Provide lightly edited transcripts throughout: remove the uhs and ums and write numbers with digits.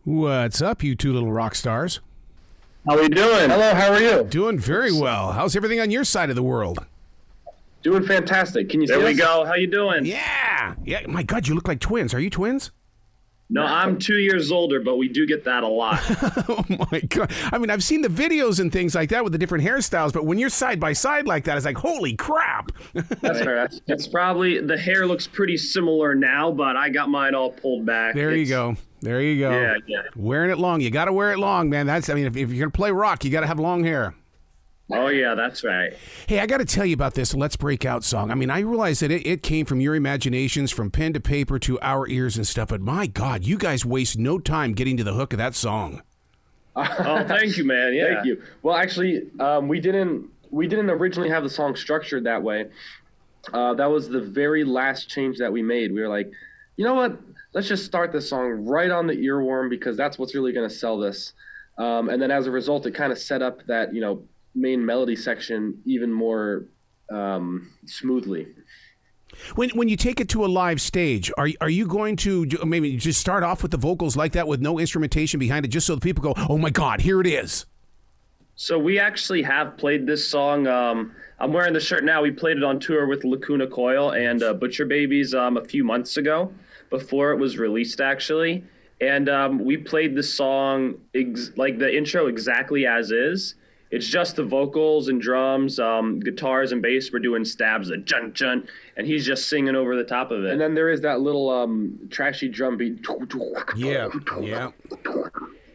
What's up, you two little rock stars? How are we doing? Hello, how are you? Doing very well. How's everything on your side of the world? Doing fantastic. Can you see us? There we go. How you doing? Yeah. My God, you look like twins. Are you twins? No, I'm 2 years older, but we do get that a lot. Oh, my God. I mean, I've seen the videos and things like that with the different hairstyles, but when you're side by side like that, it's like, holy crap. That's fair. It's probably, the hair looks pretty similar now, but I got mine all pulled back. There you go. Yeah. Wearing it long. You got to wear it long, man. If you're going to play rock, you got to have long hair. Oh, yeah, that's right. Hey, I got to tell you about this Let's Break Out song. I mean, I realize that it came from your imaginations, from pen to paper to our ears and stuff, but my God, you guys waste no time getting to the hook of that song. Oh, thank you, man. Yeah. Thank you. Well, actually, we didn't originally have the song structured that way. That was the very last change that we made. We were like, you know what? Let's just start this song right on the earworm because that's what's really going to sell this. And then as a result, it kind of set up that, main melody section even more smoothly. When you take it to a live stage, are you going to maybe just start off with the vocals like that with no instrumentation behind it, just so the people go, oh my God, here it is? So we actually have played this song. I'm wearing the shirt now. We played it on tour with Lacuna Coil and Butcher Babies a few months ago, before it was released, actually. And we played the song, like the intro exactly as is. It's just the vocals and drums, guitars and bass. We're doing stabs, a jun jun, and he's just singing over the top of it. And then there is that little trashy drum beat. Yeah.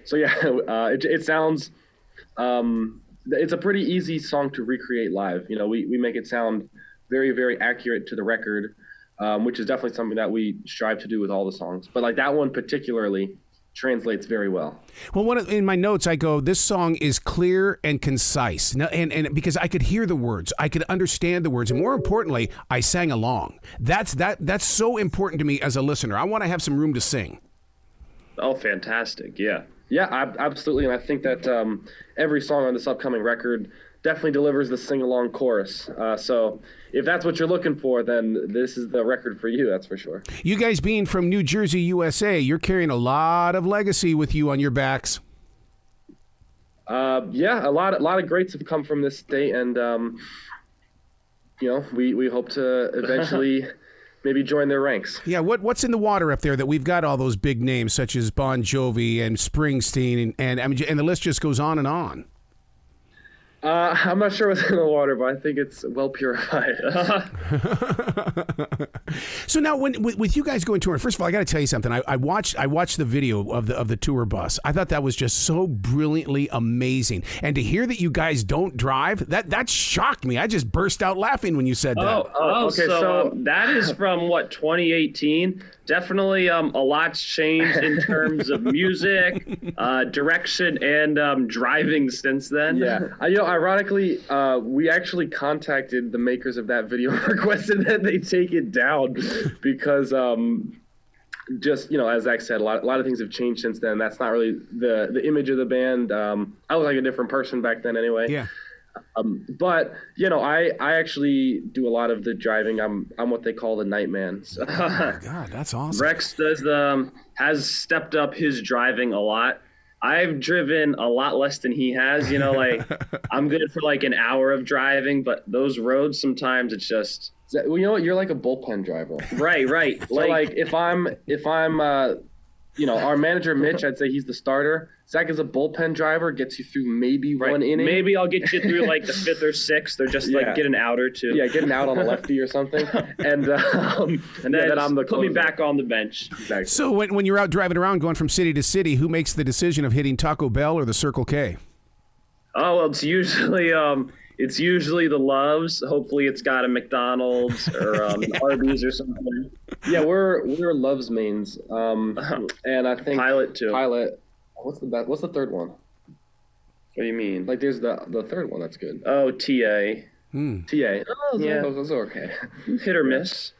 So yeah, it sounds. It's a pretty easy song to recreate live. We make it sound very, very accurate to the record, which is definitely something that we strive to do with all the songs. But like that one particularly translates very well. Well, in my notes, I go, this song is clear and concise. Now, and because I could hear the words, I could understand the words, and more importantly, I sang along. That's so important to me as a listener. I want to have some room to sing. Oh, fantastic! Yeah. Yeah, absolutely, and I think that every song on this upcoming record definitely delivers the sing-along chorus. So if that's what you're looking for, then this is the record for you, that's for sure. You guys being from New Jersey, USA, you're carrying a lot of legacy with you on your backs. Yeah, a lot of greats have come from this state, and we hope to eventually maybe join their ranks. Yeah, what's in the water up there that we've got all those big names such as Bon Jovi and Springsteen and the list just goes on and on. I'm not sure what's in the water, but I think it's well purified. So now, with you guys going touring, first of all, I got to tell you something. I watched the video of the tour bus. I thought that was just so brilliantly amazing. And to hear that you guys don't drive, that shocked me. I just burst out laughing when you said that. Okay. So that is from 2018. Definitely, a lot's changed in terms of music, direction, and driving since then. Yeah, ironically, we actually contacted the makers of that video, requested that they take it down because, just as Zach said, a lot of things have changed since then. That's not really the image of the band. I was like a different person back then, anyway. Yeah. But I actually do a lot of the driving. I'm what they call the night man. So. Oh my God, that's awesome. Rex has stepped up his driving a lot. I've driven a lot less than he has. I'm good for like an hour of driving, but those roads sometimes it's just. Well, you know what? You're like a bullpen driver. Right. So like if I'm our manager Mitch, I'd say he's the starter. Zach is a bullpen driver, gets you through maybe one inning. Maybe I'll get you through like the fifth or sixth, or just like get an out or two. Yeah, get an out on a lefty or something, and then I'm the put me back on the bench. Exactly. So when you're out driving around, going from city to city, who makes the decision of hitting Taco Bell or the Circle K? Oh, well, it's usually the Loves. Hopefully, it's got a McDonald's or Arby's or something. Yeah, we're Loves mains, and I think Pilot too. Pilot. What's the third one? What do you mean? Like, there's the third one that's good. Oh, TA. TA. Oh, yeah. Those are okay. Hit or miss.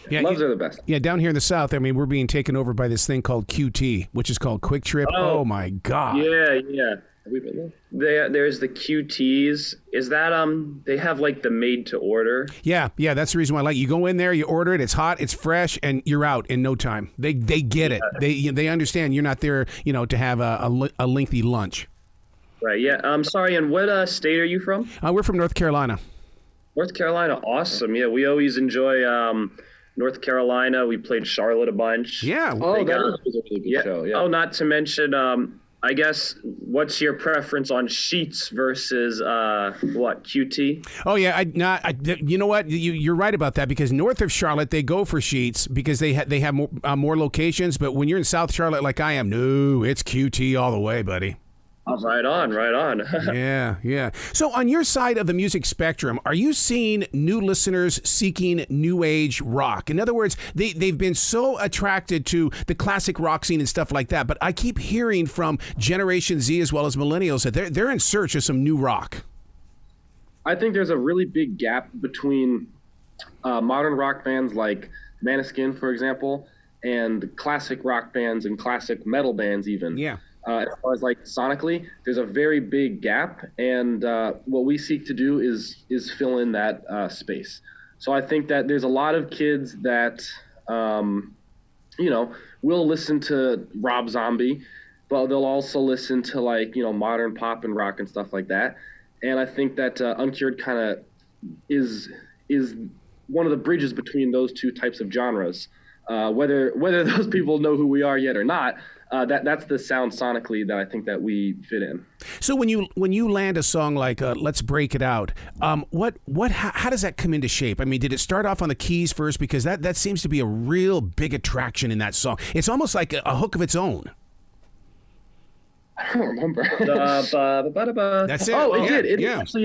Yeah, Loves are the best. Yeah, down here in the South, we're being taken over by this thing called QT, which is called Quick Trip. Oh my God. Yeah. we been there? There's the QTs. Is that they have like the made to order? Yeah, that's the reason why. Like, you go in there, you order it, it's hot, it's fresh, and you're out in no time. They get it. They understand you're not there, to have a lengthy lunch. Right. Yeah. I'm sorry. And what state are you from? We're from North Carolina. North Carolina. Awesome. Yeah, we always enjoy North Carolina. We played Charlotte a bunch. Yeah. Oh, that was a really good show. Yeah. Oh, not to mention, I guess, what's your preference on Sheets versus QT? Oh yeah, you know what? You're right about that, because north of Charlotte they go for Sheets because they have more locations. But when you're in South Charlotte like I am, no, it's QT all the way, buddy. Right on. Yeah. So on your side of the music spectrum, are you seeing new listeners seeking new age rock? In other words, they've been so attracted to the classic rock scene and stuff like that, but I keep hearing from Generation Z as well as millennials that they're in search of some new rock. I think there's a really big gap between modern rock bands like Maneskin, for example, and classic rock bands and classic metal bands even. Yeah. As far as like sonically, there's a very big gap, and what we seek to do is fill in that space. So I think that there's a lot of kids that will listen to Rob Zombie, but they'll also listen to like modern pop and rock and stuff like that. And I think that Uncured kind of is one of the bridges between those two types of genres. Whether those people know who we are yet or not, that's the sound sonically that I think that we fit in. So when you land a song like "Let's Break It Out," how does that come into shape? I mean, did it start off on the keys first? Because that seems to be a real big attraction in that song. It's almost like a hook of its own. I don't remember. That's it. Oh, it did. It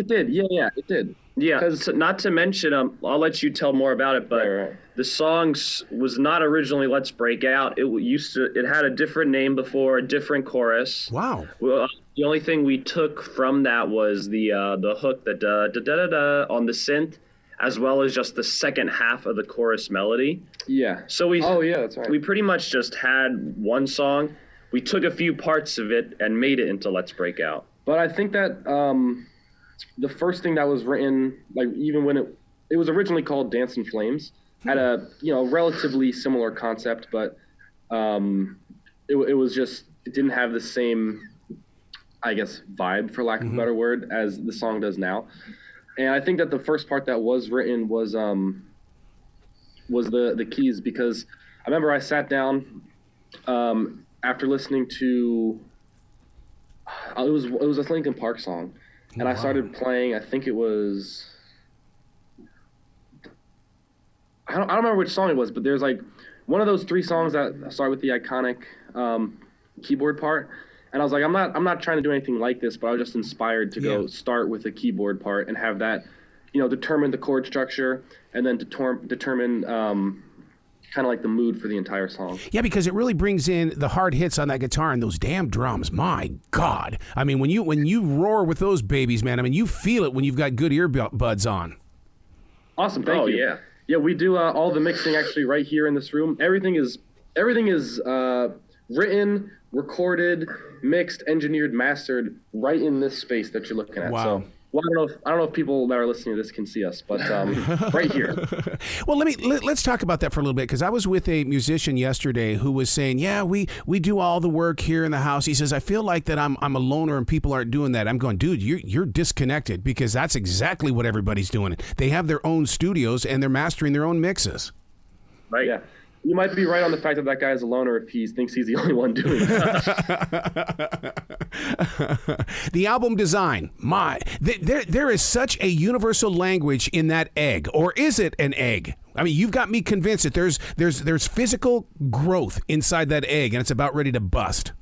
did. Yeah, it did. Yeah, because not to mention, I'll let you tell more about it, but right. The song was not originally "Let's Break Out." It had a different name before, a different chorus. Wow. Well, the only thing we took from that was the hook, the da da da da da on the synth, as well as just the second half of the chorus melody. Yeah. So that's right. We pretty much just had one song. We took a few parts of it and made it into "Let's Break Out." But I think that the first thing that was written, like even when it was originally called "Dance in Flames," had a relatively similar concept, but it didn't have the same, I guess, vibe, for lack of a better word, as the song does now. And I think that the first part that was written was the keys, because I remember I sat down after listening to it was a Linkin Park song, and I started playing. I think it was. I don't remember which song it was, but there's like one of those three songs that start with the iconic keyboard part, and I was like, I'm not trying to do anything like this, but I was just inspired to go start with the keyboard part and have that, determine the chord structure, and then determine kind of like the mood for the entire song. Yeah, because it really brings in the hard hits on that guitar and those damn drums. My God, I mean, when you roar with those babies, man, I mean, you feel it when you've got good earbuds on. Awesome, thank you. Yeah. Yeah, we do all the mixing actually right here in this room. Everything is written, recorded, mixed, engineered, mastered right in this space that you're looking at. Wow. So, well, I don't know if people that are listening to this can see us, but right here. Well, let's talk about that for a little bit, because I was with a musician yesterday who was saying, "Yeah, we do all the work here in the house." He says, "I feel like that I'm a loner and people aren't doing that." I'm going, "Dude, you're disconnected, because that's exactly what everybody's doing. They have their own studios and they're mastering their own mixes." Right. Yeah. You might be right on the fact that guy is a loner if he thinks he's the only one doing that. The album design, there is such a universal language in that egg, or is it an egg? I mean, you've got me convinced that there's physical growth inside that egg, and it's about ready to bust.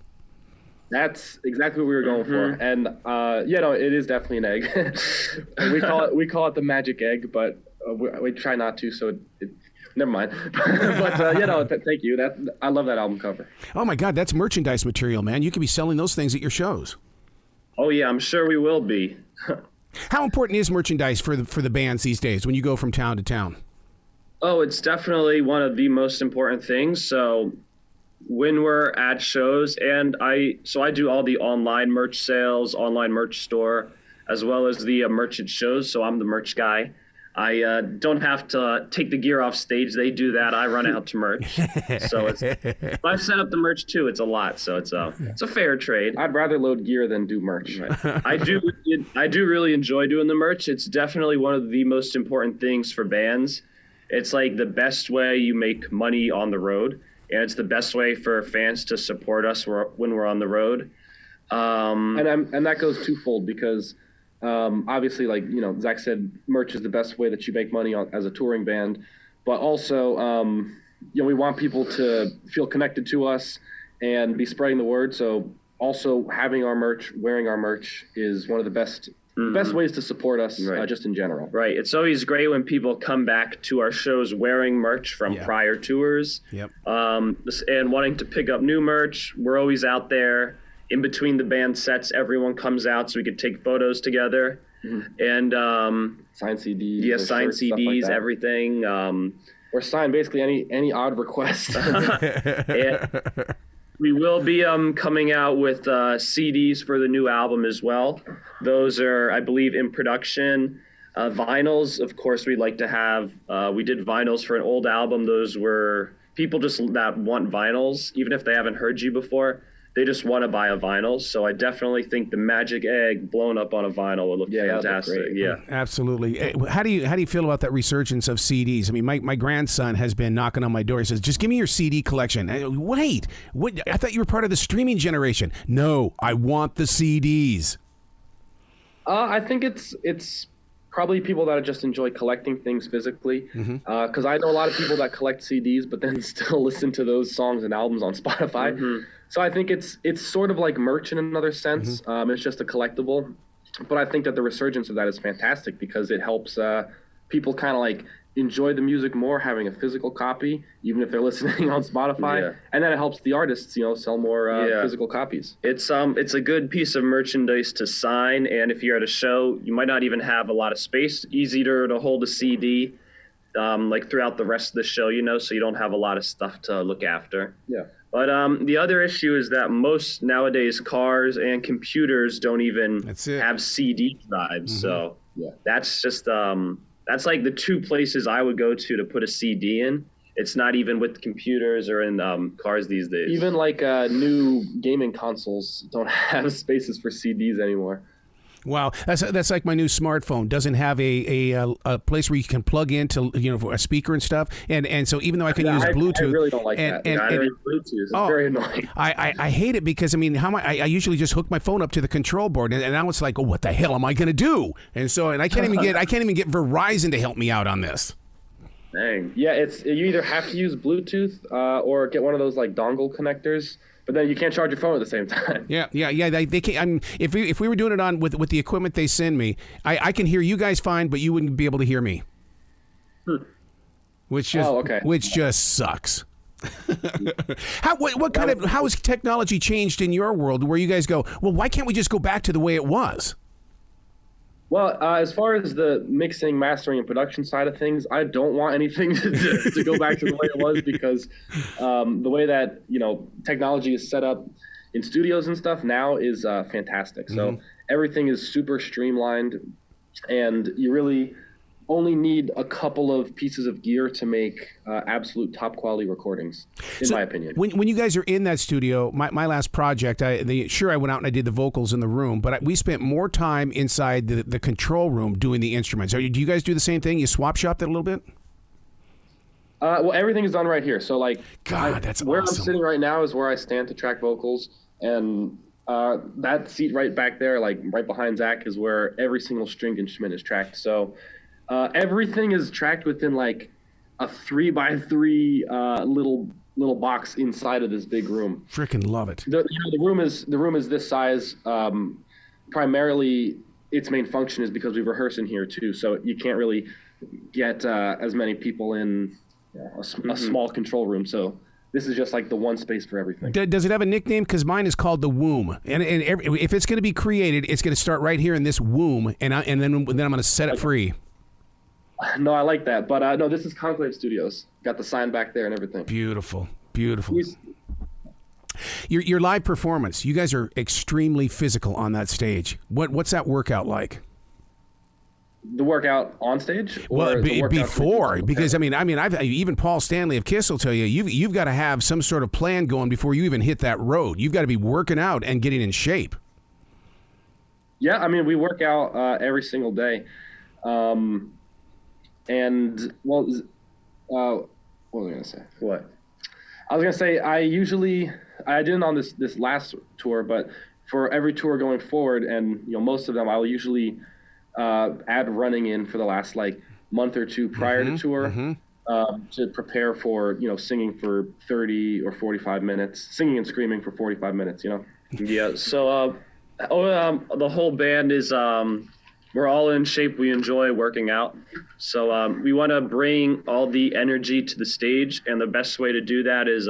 That's exactly what we were going for, and it is definitely an egg. we call it the magic egg, but we try not to, so it never mind. But thank you. I love that album cover. Oh my God, that's merchandise material, man. You could be selling those things at your shows. Oh yeah, I'm sure we will be. How important is merchandise for the bands these days when you go from town to town? Oh, it's definitely one of the most important things. So when we're at shows, and I do all the online merch sales, online merch store, as well as the merch at shows. So I'm the merch guy. I don't have to take the gear off stage. They do that. I run out to merch. So but I set up the merch too. It's a lot. So it's a fair trade. I'd rather load gear than do merch. I do really enjoy doing the merch. It's definitely one of the most important things for bands. It's like the best way you make money on the road, and it's the best way for fans to support us when we're on the road. And that goes twofold because obviously, like, you know, Zach said, merch is the best way that you make money as a touring band, but also, you know, we want people to feel connected to us and be spreading the word. So also having our merch, wearing our merch is one of the best ways to support us, just in general. Right. It's always great when people come back to our shows wearing merch from prior tours. Yep. And wanting to pick up new merch. We're always out there. In between the band sets, everyone comes out so we could take photos together. And sign CDs. Yeah, sign shirts, CDs, like everything. Or sign basically any odd request. We will be coming out with CDs for the new album as well. Those are, I believe, in production. Vinyls, of course, we'd like to have. We did vinyls for an old album. Those were people just that want vinyls, even if they haven't heard you before. They just want to buy a vinyl. So I definitely think the Magic Egg blown up on a vinyl would look fantastic. Yeah, absolutely. How do you feel about that resurgence of CDs? I mean, my grandson has been knocking on my door. He says, "Just give me your CD collection." Wait, what? I thought you were part of the streaming generation. No, I want the CDs. I think it's probably people that just enjoy collecting things physically. Because I know a lot of people that collect CDs, but then still listen to those songs and albums on Spotify. So I think it's sort of like merch in another sense. It's just a collectible. But I think that the resurgence of that is fantastic because it helps people kind of like enjoy the music more having a physical copy, even if they're listening on Spotify. And then it helps the artists, you know, sell more physical copies. It's a good piece of merchandise to sign, and if you're at a show, you might not even have a lot of space. Easier to hold a CD like throughout the rest of the show, you know, so you don't have a lot of stuff to look after. Yeah. But the other issue is that most nowadays cars and computers don't even have CD drives. So that's just that's like the two places I would go to put a CD in. It's not even with computers or in cars these days. Even like new gaming consoles don't have spaces for CDs anymore. Wow, that's like my new smartphone doesn't have a place where you can plug into, you know, for a speaker and stuff, and so even though I can use Bluetooth, I really don't like that. Bluetooth is very annoying. I hate it because I mean, I usually just hook my phone up to the control board, and now it's like, oh, what the hell am I going to do? And I can't even get Verizon to help me out on this. Dang. Yeah, you either have to use Bluetooth or get one of those like dongle connectors. But then you can't charge your phone at the same time. Yeah. They can't. I mean, if we were doing it on with the equipment they send me, I can hear you guys fine, but you wouldn't be able to hear me. Which just sucks. How has technology changed in your world where you guys go, well, why can't we just go back to the way it was? Well, as far as the mixing, mastering, and production side of things, I don't want anything to go back to the way it was because the way that, you know, technology is set up in studios and stuff now is fantastic. So everything is super streamlined, and you really only need a couple of pieces of gear to make absolute top quality recordings, in my opinion. When you guys are in that studio, my last project, I went out and I did the vocals in the room, but we spent more time inside the control room doing the instruments. Do you guys do the same thing? You swap shop that a little bit? Well, everything is done right here. So like, that's where awesome. I'm sitting right now is where I stand to track vocals, and that seat right back there, like right behind Zach, is where every single stringed instrument is tracked. So everything is tracked within like a 3x3 little box inside of this big room. Freaking love it. The room is this size. Primarily, its main function is because we rehearse in here too, so you can't really get as many people in a small control room. So this is just like the one space for everything. Does it have a nickname? Because mine is called the Womb, and if it's going to be created, it's going to start right here in this womb, and then I'm going to set it free. No, I like that. But no, this is Conclave Studios. Got the sign back there and everything. Beautiful. Your live performance, you guys are extremely physical on that stage. What's that workout like? The workout on stage? Well, before, because even Paul Stanley of Kiss will tell you, you've got to have some sort of plan going before you even hit that road. You've got to be working out and getting in shape. Yeah, I mean, we work out every single day. What was I going to say? What? I was going to say, I didn't on this last tour, but for every tour going forward, and most of them, I'll usually add running in for the last month or two prior to tour to prepare for singing for 30 or 45 minutes, singing and screaming for 45 minutes. Yeah. So the whole band is we're all in shape. We enjoy working out. So we want to bring all the energy to the stage, and the best way to do that is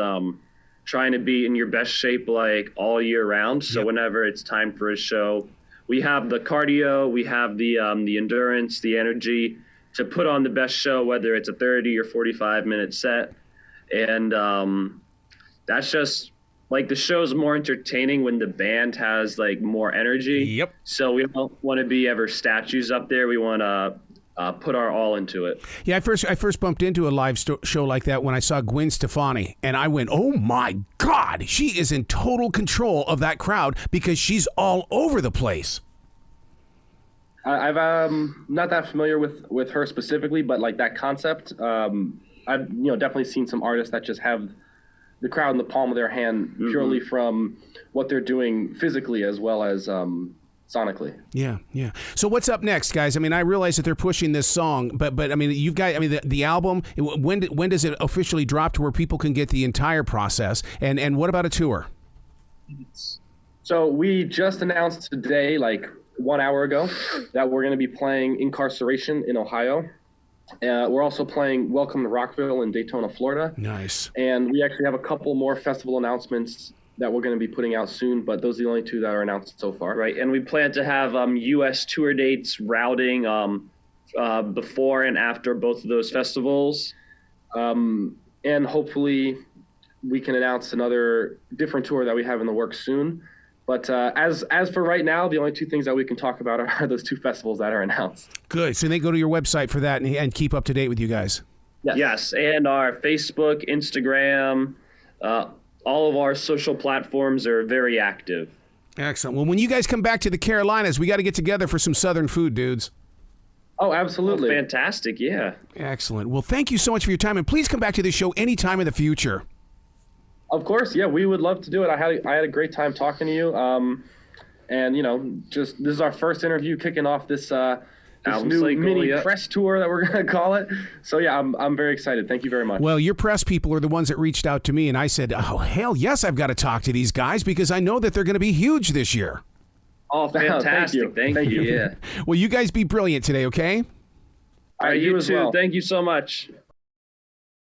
trying to be in your best shape all year round. So whenever it's time for a show, we have the cardio, we have the endurance, the energy to put on the best show, whether it's a 30 or 45-minute set. And that's just the show's more entertaining when the band has more energy. Yep. So we don't want to be ever statues up there. We want to put our all into it. Yeah, I first bumped into a live show like that when I saw Gwen Stefani, and I went, oh my God, she is in total control of that crowd because she's all over the place. I've not that familiar with her specifically, but that concept, I've definitely seen some artists that just have the crowd in the palm of their hand purely from what they're doing physically as well as sonically. Yeah. So what's up next, guys? I mean, I realize that they're pushing this song, but I mean, you've got, the album, when does it officially drop to where people can get the entire process? And what about a tour? So we just announced today, 1 hour ago, that we're going to be playing Incarceration in Ohio. We're also playing Welcome to Rockville in Daytona, Florida. Nice. And we actually have a couple more festival announcements that we're going to be putting out soon, but those are the only two that are announced so far. Right, and we plan to have U.S. tour dates routing before and after both of those festivals. And hopefully we can announce another different tour that we have in the works soon. But as for right now, the only two things that we can talk about are those two festivals that are announced. Good. So they go to your website for that and keep up to date with you guys. Yes, and our Facebook, Instagram, all of our social platforms are very active. Excellent. Well, when you guys come back to the Carolinas, we got to get together for some Southern food, dudes. Oh, absolutely. Oh, fantastic, yeah. Excellent. Well, thank you so much for your time, and please come back to the show anytime in the future. Of course, yeah, we would love to do it. I had a great time talking to you, and this is our first interview kicking off this new mini press tour that we're going to call it. So yeah, I'm very excited. Thank you very much. Well, your press people are the ones that reached out to me, and I said, oh hell yes, I've got to talk to these guys because I know that they're going to be huge this year. Oh, fantastic! Thank you. Yeah. Well, you guys be brilliant today, okay? All right, you too. Well. Thank you so much.